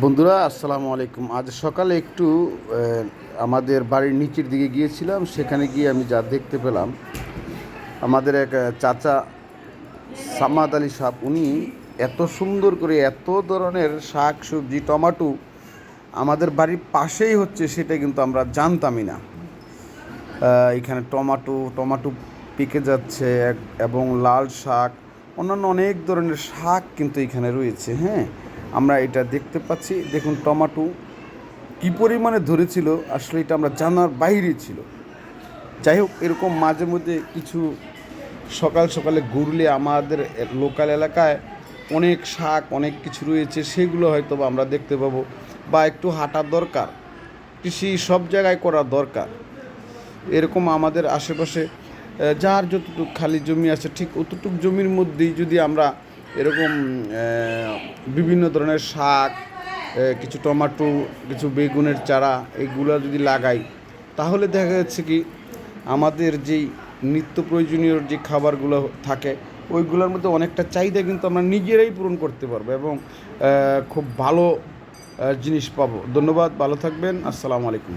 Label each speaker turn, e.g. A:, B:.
A: বন্ধুরা আসসালামু আলাইকুম। আজ সকালে একটু আমাদের বাড়ির নিচের দিকে গিয়েছিলাম। সেখানে গিয়ে আমি যা দেখতে পেলাম, আমাদের এক চাচা সামাদ আলী সাহেব, উনি এত সুন্দর করে এত ধরনের শাক সবজি টমাটো আমাদের বাড়ির পাশেই হচ্ছে, সেটা কিন্তু আমরা জানতামই না। এখানে টমাটো টমাটো পেকে যাচ্ছে এবং লাল শাক, অন্যান্য অনেক ধরনের শাক কিন্তু এখানে রয়েছে। হ্যাঁ, আমরা এটা দেখতে পাচ্ছি। দেখুন টমাটো কী পরিমাণে ধরেছিল, আসলে এটা আমরা জানার বাইরে ছিল। যাই হোক, এরকম মাঝে মধ্যে কিছু সকাল সকালে ঘুরলে আমাদের লোকাল এলাকায় অনেক শাক অনেক কিছু রয়েছে, সেগুলো হয়তো বা আমরা দেখতে পাবো, বা একটু হাঁটার দরকার। কৃষি সব জায়গায় করা দরকার। এরকম আমাদের আশেপাশে যার যতটুকু খালি জমি আছে, ঠিক অতটুকু জমির মধ্যেই যদি আমরা এরকম বিভিন্ন ধরনের শাক, কিছু টমাটো, কিছু বেগুনের চারা, এইগুলো যদি লাগাই, তাহলে দেখা যাচ্ছে কি আমাদের যেই নিত্য প্রয়োজনীয় যে খাবারগুলো থাকে, ওইগুলোর মধ্যে অনেকটা চাহিদা কিন্তু আমরা নিজেরাই পূরণ করতে পারবো এবং খুব ভালো জিনিস পাবো। ধন্যবাদ, ভালো থাকবেন, আসসালামু আলাইকুম।